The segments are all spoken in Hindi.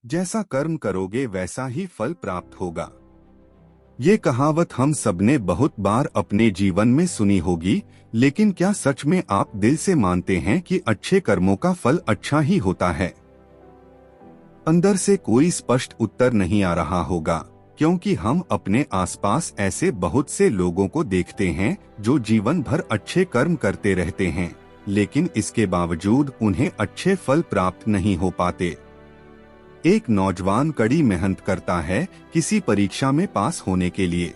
जैसा कर्म करोगे वैसा ही फल प्राप्त होगा। ये कहावत हम सबने बहुत बार अपने जीवन में सुनी होगी, लेकिन क्या सच में आप दिल से मानते हैं कि अच्छे कर्मों का फल अच्छा ही होता है? अंदर से कोई स्पष्ट उत्तर नहीं आ रहा होगा, क्योंकि हम अपने आसपास ऐसे बहुत से लोगों को देखते हैं जो जीवन भर अच्छे कर्म करते रहते हैं, लेकिन इसके बावजूद उन्हें अच्छे फल प्राप्त नहीं हो पाते। एक नौजवान कड़ी मेहनत करता है किसी परीक्षा में पास होने के लिए,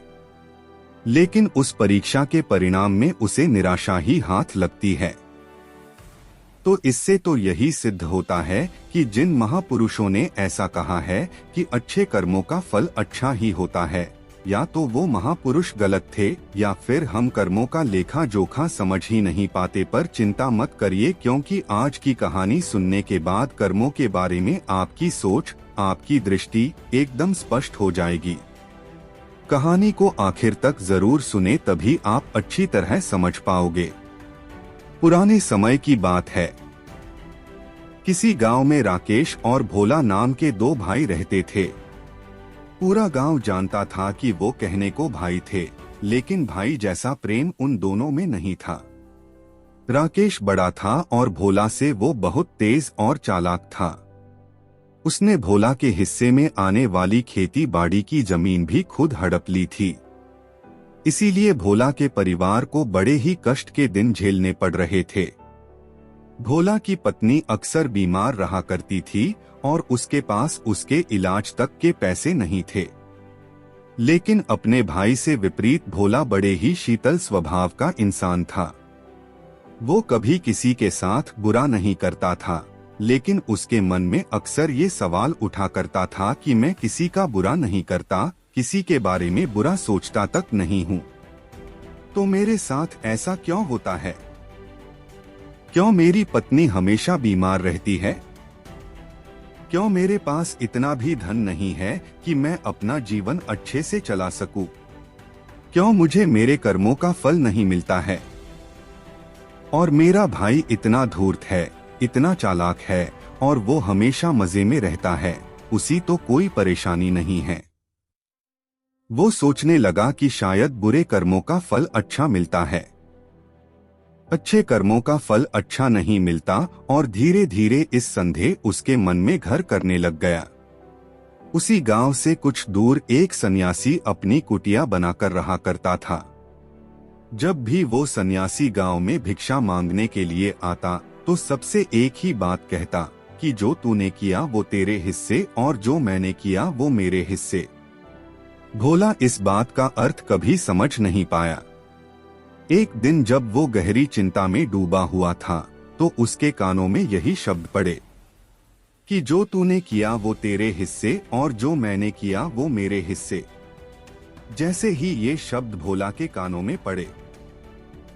लेकिन उस परीक्षा के परिणाम में उसे निराशा ही हाथ लगती है। तो इससे तो यही सिद्ध होता है कि जिन महापुरुषों ने ऐसा कहा है कि अच्छे कर्मों का फल अच्छा ही होता है, या तो वो महापुरुष गलत थे या फिर हम कर्मों का लेखा जोखा समझ ही नहीं पाते। पर चिंता मत करिए, क्योंकि आज की कहानी सुनने के बाद कर्मों के बारे में आपकी सोच, आपकी दृष्टि एकदम स्पष्ट हो जाएगी। कहानी को आखिर तक जरूर सुने, तभी आप अच्छी तरह समझ पाओगे। पुराने समय की बात है। किसी गांव में राकेश और भोला नाम के दो भाई रहते थे। पूरा गांव जानता था कि वो कहने को भाई थे, लेकिन भाई जैसा प्रेम उन दोनों में नहीं था। राकेश बड़ा था और भोला से वो बहुत तेज और चालाक था। उसने भोला के हिस्से में आने वाली खेती बाड़ी की जमीन भी खुद हड़प ली थी। इसीलिए भोला के परिवार को बड़े ही कष्ट के दिन झेलने पड़ रहे थे। भोला की पत्नी अक्सर बीमार रहा करती थी और उसके पास उसके इलाज तक के पैसे नहीं थे। लेकिन अपने भाई से विपरीत भोला बड़े ही शीतल स्वभाव का इंसान था। वो कभी किसी के साथ बुरा नहीं करता था, लेकिन उसके मन में अक्सर ये सवाल उठा करता था कि मैं किसी का बुरा नहीं करता, किसी के बारे में बुरा सोचता तक नहीं हूँ, तो मेरे साथ ऐसा क्यों होता है? क्यों मेरी पत्नी हमेशा बीमार रहती है? क्यों मेरे पास इतना भी धन नहीं है कि मैं अपना जीवन अच्छे से चला सकूं? क्यों मुझे मेरे कर्मों का फल नहीं मिलता है? और मेरा भाई इतना धूर्त है, इतना चालाक है और वो हमेशा मजे में रहता है, उसी तो कोई परेशानी नहीं है। वो सोचने लगा कि शायद बुरे कर्मों का फल अच्छा मिलता है, अच्छे कर्मों का फल अच्छा नहीं मिलता, और धीरे धीरे इस संदेह उसके मन में घर करने लग गया। उसी गांव से कुछ दूर एक सन्यासी अपनी कुटिया बनाकर रहा करता था। जब भी वो सन्यासी गांव में भिक्षा मांगने के लिए आता तो सबसे एक ही बात कहता कि जो तूने किया वो तेरे हिस्से और जो मैंने किया वो मेरे हिस्से। भोला इस बात का अर्थ कभी समझ नहीं पाया। एक दिन जब वो गहरी चिंता में डूबा हुआ था तो उसके कानों में यही शब्द पड़े कि जो तूने किया वो तेरे हिस्से और जो मैंने किया वो मेरे हिस्से। जैसे ही ये शब्द भोला के कानों में पड़े,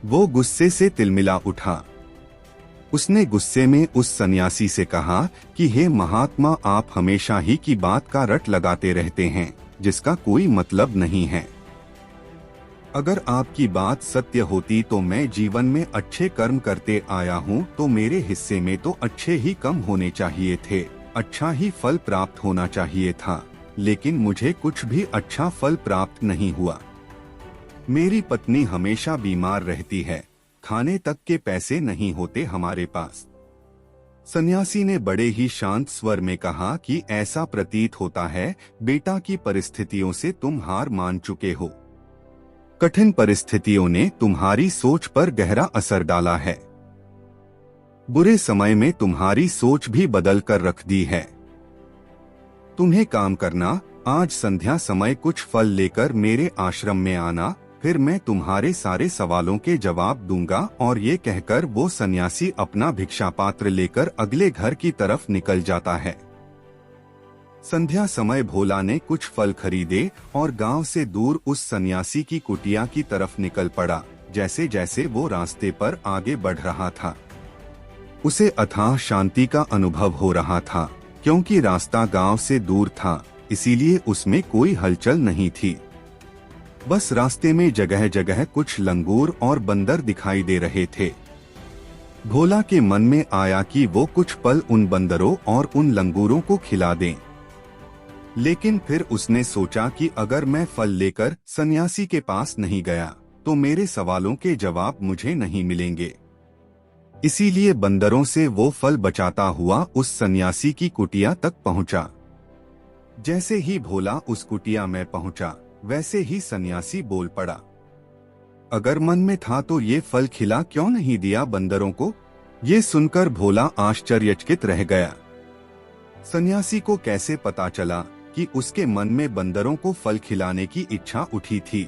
वो गुस्से से तिलमिला उठा। उसने गुस्से में उस सन्यासी से कहा कि हे महात्मा, आप हमेशा ही की बात का रट लगाते रहते हैं जिसका कोई मतलब नहीं है। अगर आपकी बात सत्य होती तो मैं जीवन में अच्छे कर्म करते आया हूँ, तो मेरे हिस्से में तो अच्छे ही कम होने चाहिए थे, अच्छा ही फल प्राप्त होना चाहिए था, लेकिन मुझे कुछ भी अच्छा फल प्राप्त नहीं हुआ। मेरी पत्नी हमेशा बीमार रहती है, खाने तक के पैसे नहीं होते हमारे पास। सन्यासी ने बड़े ही शांत स्वर में कहा कि ऐसा प्रतीत होता है बेटा की परिस्थितियों से तुम हार मान चुके हो। कठिन परिस्थितियों ने तुम्हारी सोच पर गहरा असर डाला है। बुरे समय में तुम्हारी सोच भी बदल कर रख दी है। तुम्हें काम करना, आज संध्या समय कुछ फल लेकर मेरे आश्रम में आना, फिर मैं तुम्हारे सारे सवालों के जवाब दूंगा। और ये कहकर वो सन्यासी अपना भिक्षा पात्र लेकर अगले घर की तरफ निकल जाता है। संध्या समय भोला ने कुछ फल खरीदे और गांव से दूर उस सन्यासी की कुटिया की तरफ निकल पड़ा। जैसे जैसे वो रास्ते पर आगे बढ़ रहा था, उसे अथाह शांति का अनुभव हो रहा था। क्योंकि रास्ता गांव से दूर था, इसीलिए उसमें कोई हलचल नहीं थी। बस रास्ते में जगह जगह कुछ लंगूर और बंदर दिखाई दे रहे थे। भोला के मन में आया कि वो कुछ पल उन बंदरों और उन लंगूरों को खिला दें, लेकिन फिर उसने सोचा कि अगर मैं फल लेकर सन्यासी के पास नहीं गया तो मेरे सवालों के जवाब मुझे नहीं मिलेंगे। इसीलिए बंदरों से वो फल बचाता हुआ उस सन्यासी की कुटिया तक पहुंचा। जैसे ही भोला उस कुटिया में पहुंचा, वैसे ही सन्यासी बोल पड़ा, अगर मन में था तो ये फल खिला क्यों नहीं दिया बंदरों को? ये सुनकर भोला आश्चर्यचकित रह गया। सन्यासी को कैसे पता चला कि उसके मन में बंदरों को फल खिलाने की इच्छा उठी थी?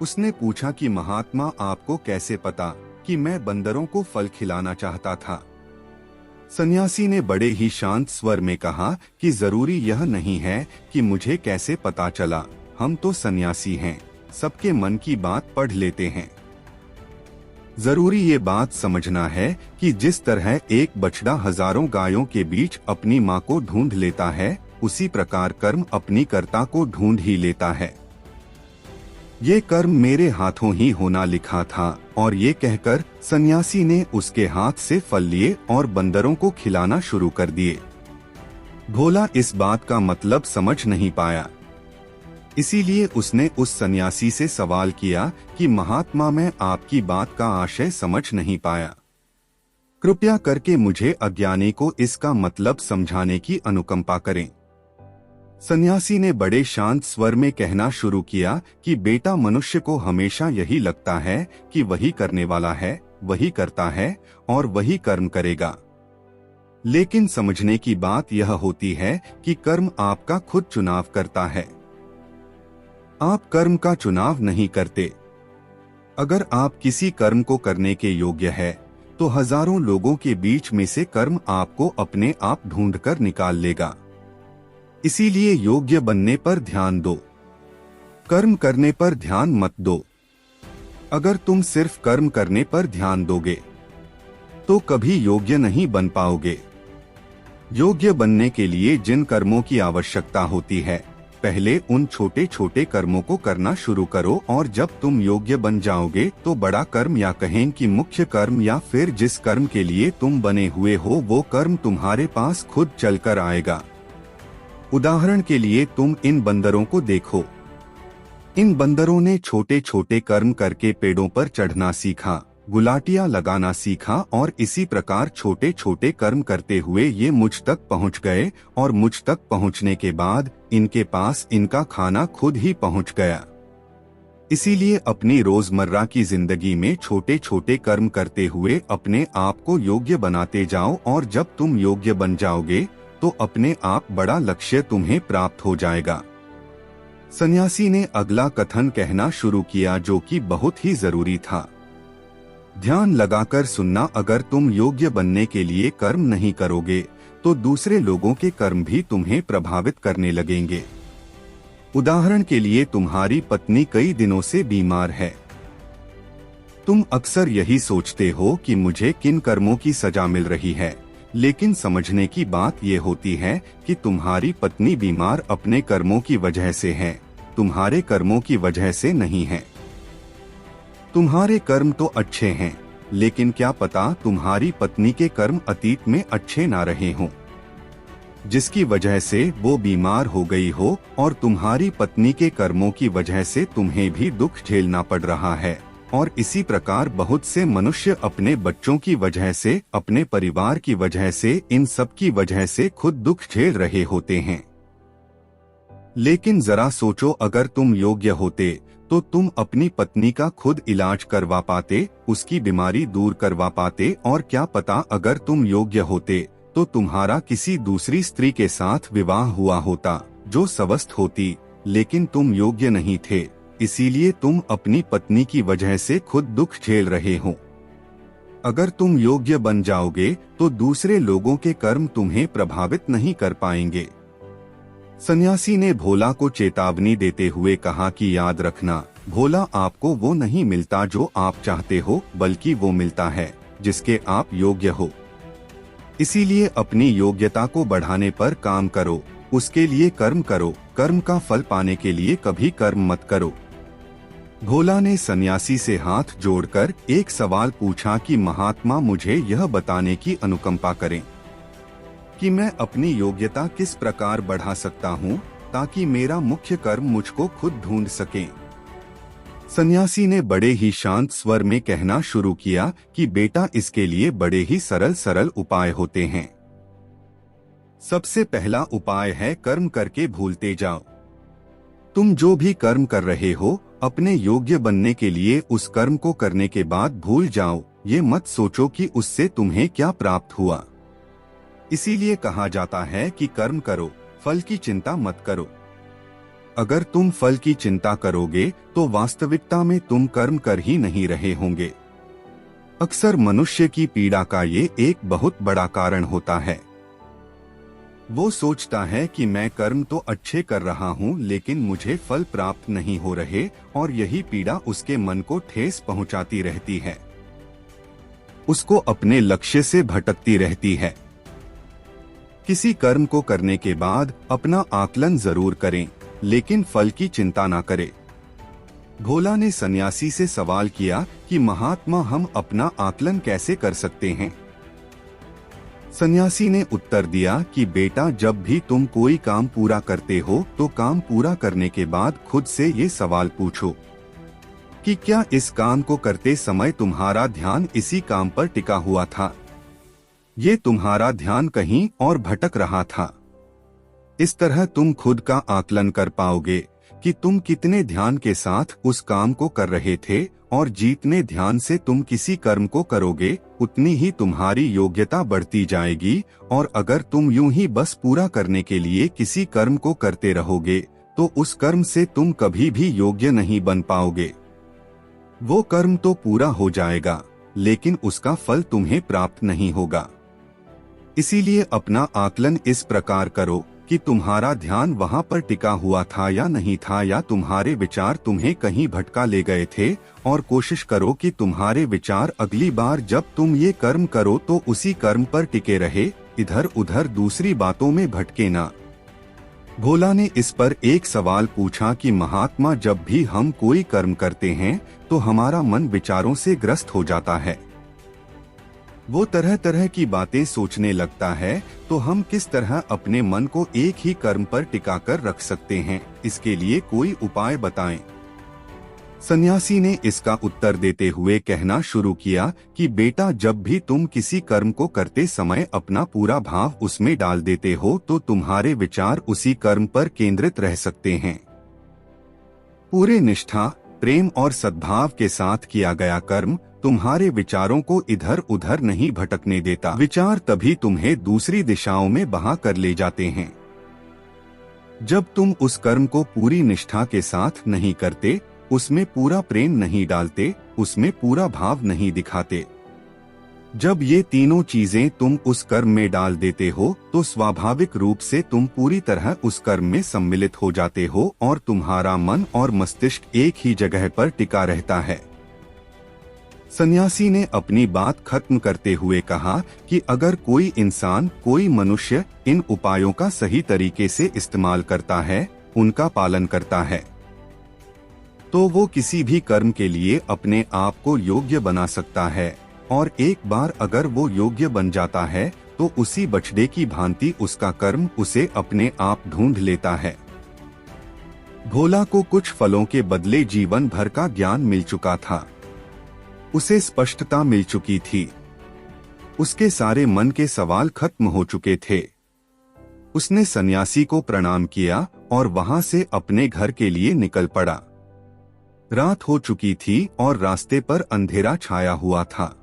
उसने पूछा कि महात्मा, आपको कैसे पता कि मैं बंदरों को फल खिलाना चाहता था? सन्यासी ने बड़े ही शांत स्वर में कहा कि जरूरी यह नहीं है कि मुझे कैसे पता चला, हम तो सन्यासी हैं, सबके मन की बात पढ़ लेते हैं। जरूरी ये बात समझना है कि जिस तरह एक बछड़ा हजारों गायों के बीच अपनी माँ को ढूंढ लेता है, उसी प्रकार कर्म अपनी कर्ता को ढूंढ ही लेता है। ये कर्म मेरे हाथों ही होना लिखा था। और ये कहकर सन्यासी ने उसके हाथ से फल लिए और बंदरों को खिलाना शुरू कर दिए। भोला इस बात का मतलब समझ नहीं पाया, इसीलिए उसने उस सन्यासी से सवाल किया कि महात्मा, मैं आपकी बात का आशय समझ नहीं पाया, कृपया करके मुझे अज्ञानी को इसका मतलब समझाने की अनुकंपा करें। सन्यासी ने बड़े शांत स्वर में कहना शुरू किया कि बेटा, मनुष्य को हमेशा यही लगता है कि वही करने वाला है, वही करता है और वही कर्म करेगा। लेकिन समझने की बात यह होती है कि कर्म आपका खुद चुनाव करता है, आप कर्म का चुनाव नहीं करते। अगर आप किसी कर्म को करने के योग्य है तो हजारों लोगों के बीच में से कर्म आपको अपने आप ढूंढकर निकाल लेगा। इसीलिए योग्य बनने पर ध्यान दो, कर्म करने पर ध्यान मत दो। अगर तुम सिर्फ कर्म करने पर ध्यान दोगे तो कभी योग्य नहीं बन पाओगे। योग्य बनने के लिए जिन कर्मों की आवश्यकता होती है, पहले उन छोटे छोटे कर्मों को करना शुरू करो, और जब तुम योग्य बन जाओगे तो बड़ा कर्म, या कहें कि मुख्य कर्म, या फिर जिस कर्म के लिए तुम बने हुए हो वो कर्म तुम्हारे पास खुद चलकर आएगा। उदाहरण के लिए तुम इन बंदरों को देखो। इन बंदरों ने छोटे छोटे कर्म करके पेड़ों पर चढ़ना सीखा, गुलाटियां लगाना सीखा, और इसी प्रकार छोटे छोटे कर्म करते हुए ये मुझ तक पहुंच गए, और मुझ तक पहुंचने के बाद इनके पास इनका खाना खुद ही पहुंच गया। इसीलिए अपनी रोजमर्रा की जिंदगी में छोटे छोटे कर्म करते हुए अपने आप को योग्य बनाते जाओ, और जब तुम योग्य बन जाओगे तो अपने आप बड़ा लक्ष्य तुम्हें प्राप्त हो जाएगा। सन्यासी ने अगला कथन कहना शुरू किया, जो कि बहुत ही जरूरी था। ध्यान लगाकर सुनना, अगर तुम योग्य बनने के लिए कर्म नहीं करोगे तो दूसरे लोगों के कर्म भी तुम्हें प्रभावित करने लगेंगे। उदाहरण के लिए तुम्हारी पत्नी कई दिनों से बीमार है। तुम अक्सर यही सोचते हो कि मुझे किन कर्मों की सजा मिल रही है, लेकिन समझने की बात ये होती है कि तुम्हारी पत्नी बीमार अपने कर्मों की वजह से है, तुम्हारे कर्मों की वजह से नहीं है। तुम्हारे कर्म तो अच्छे हैं, लेकिन क्या पता तुम्हारी पत्नी के कर्म अतीत में अच्छे ना रहे हों, जिसकी वजह से वो बीमार हो गई हो, और तुम्हारी पत्नी के कर्मों की वजह से तुम्हें भी दुख झेलना पड़ रहा है। और इसी प्रकार बहुत से मनुष्य अपने बच्चों की वजह से, अपने परिवार की वजह से, इन सब की वजह से खुद दुख झेल रहे होते हैं। लेकिन जरा सोचो, अगर तुम योग्य होते तो तुम अपनी पत्नी का खुद इलाज करवा पाते, उसकी बीमारी दूर करवा पाते, और क्या पता अगर तुम योग्य होते तो तुम्हारा किसी दूसरी स्त्री के साथ विवाह हुआ होता जो स्वस्थ होती, लेकिन तुम योग्य नहीं थे, इसीलिए तुम अपनी पत्नी की वजह से खुद दुख झेल रहे हो। अगर तुम योग्य बन जाओगे तो दूसरे लोगों के कर्म तुम्हें प्रभावित नहीं कर पाएंगे। सन्यासी ने भोला को चेतावनी देते हुए कहा कि याद रखना, भोला, आपको वो नहीं मिलता जो आप चाहते हो, बल्कि वो मिलता है जिसके आप योग्य हो। इसीलिए अपनी योग्यता को बढ़ाने पर काम करो, उसके लिए कर्म करो, कर्म का फल पाने के लिए कभी कर्म मत करो। भोला ने सन्यासी से हाथ जोड़कर एक सवाल पूछा कि महात्मा, मुझे यह बताने की अनुकंपा करें कि मैं अपनी योग्यता किस प्रकार बढ़ा सकता हूँ ताकि मेरा मुख्य कर्म मुझको खुद ढूंढ सके। सन्यासी ने बड़े ही शांत स्वर में कहना शुरू किया कि बेटा, इसके लिए बड़े ही सरल सरल उपाय होते हैं। सबसे पहला उपाय है कर्म करके भूलते जाओ। तुम जो भी कर्म कर रहे हो, अपने योग्य बनने के लिए उस कर्म को करने के बाद भूल जाओ। ये मत सोचो कि उससे तुम्हें क्या प्राप्त हुआ। इसीलिए कहा जाता है कि कर्म करो, फल की चिंता मत करो। अगर तुम फल की चिंता करोगे तो वास्तविकता में तुम कर्म कर ही नहीं रहे होंगे। अक्सर मनुष्य की पीड़ा का ये एक बहुत बड़ा कारण होता है। वो सोचता है कि मैं कर्म तो अच्छे कर रहा हूँ लेकिन मुझे फल प्राप्त नहीं हो रहे, और यही पीड़ा उसके मन को ठेस पहुँचाती रहती है, उसको अपने लक्ष्य से भटकती रहती है। किसी कर्म को करने के बाद अपना आकलन जरूर करें, लेकिन फल की चिंता ना करें। भोला ने सन्यासी से सवाल किया कि महात्मा, हम अपना आकलन कैसे कर सकते हैं? सन्यासी ने उत्तर दिया कि बेटा, जब भी तुम कोई काम पूरा करते हो तो काम पूरा करने के बाद खुद से ये सवाल पूछो कि क्या इस काम को करते समय तुम्हारा ध्यान इसी काम पर टिका हुआ था? ये तुम्हारा ध्यान कहीं और भटक रहा था? इस तरह तुम खुद का आकलन कर पाओगे कि तुम कितने ध्यान के साथ उस काम को कर रहे थे, और जितने ध्यान से तुम किसी कर्म को करोगे उतनी ही तुम्हारी योग्यता बढ़ती जाएगी। और अगर तुम यूं ही बस पूरा करने के लिए किसी कर्म को करते रहोगे तो उस कर्म से तुम कभी भी योग्य नहीं बन पाओगे। वो कर्म तो पूरा हो जाएगा लेकिन उसका फल तुम्हें प्राप्त नहीं होगा। इसीलिए अपना आकलन इस प्रकार करो कि तुम्हारा ध्यान वहाँ पर टिका हुआ था या नहीं था, या तुम्हारे विचार तुम्हें कहीं भटका ले गए थे, और कोशिश करो कि तुम्हारे विचार अगली बार जब तुम ये कर्म करो तो उसी कर्म पर टिके रहे, इधर उधर दूसरी बातों में भटके ना। भोला ने इस पर एक सवाल पूछा कि महात्मा, जब भी हम कोई कर्म करते हैं तो हमारा मन विचारों से ग्रस्त हो जाता है, वो तरह तरह की बातें सोचने लगता है, तो हम किस तरह अपने मन को एक ही कर्म पर टिका कर रख सकते हैं? इसके लिए कोई उपाय बताएं। सन्यासी ने इसका उत्तर देते हुए कहना शुरू किया कि बेटा, जब भी तुम किसी कर्म को करते समय अपना पूरा भाव उसमें डाल देते हो तो तुम्हारे विचार उसी कर्म पर केंद्रित रह सकते हैं। पूरे निष्ठा, प्रेम और सद्भाव के साथ किया गया कर्म तुम्हारे विचारों को इधर उधर नहीं भटकने देता। विचार तभी तुम्हें दूसरी दिशाओं में बहा कर ले जाते हैं जब तुम उस कर्म को पूरी निष्ठा के साथ नहीं करते, उसमें पूरा प्रेम नहीं डालते, उसमें पूरा भाव नहीं दिखाते। जब ये तीनों चीजें तुम उस कर्म में डाल देते हो तो स्वाभाविक रूप से तुम पूरी तरह उस कर्म में सम्मिलित हो जाते हो और तुम्हारा मन और मस्तिष्क एक ही जगह पर टिका रहता है। सन्यासी ने अपनी बात खत्म करते हुए कहा कि अगर कोई इंसान, कोई मनुष्य इन उपायों का सही तरीके से इस्तेमाल करता है, उनका पालन करता है, तो वो किसी भी कर्म के लिए अपने आप को योग्य बना सकता है। और एक बार अगर वो योग्य बन जाता है तो उसी बछड़े की भांति उसका कर्म उसे अपने आप ढूंढ लेता है। भोला को कुछ फलों के बदले जीवन भर का ज्ञान मिल चुका था, उसे स्पष्टता मिल चुकी थी, उसके सारे मन के सवाल खत्म हो चुके थे। उसने सन्यासी को प्रणाम किया और वहां से अपने घर के लिए निकल पड़ा। रात हो चुकी थी और रास्ते पर अंधेरा छाया हुआ था।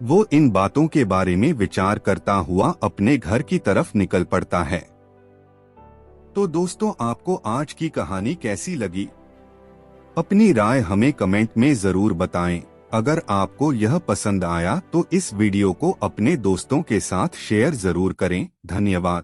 वो इन बातों के बारे में विचार करता हुआ अपने घर की तरफ निकल पड़ता है। तो दोस्तों, आपको आज की कहानी कैसी लगी? अपनी राय हमें कमेंट में जरूर बताएं। अगर आपको यह पसंद आया तो इस वीडियो को अपने दोस्तों के साथ शेयर जरूर करें। धन्यवाद।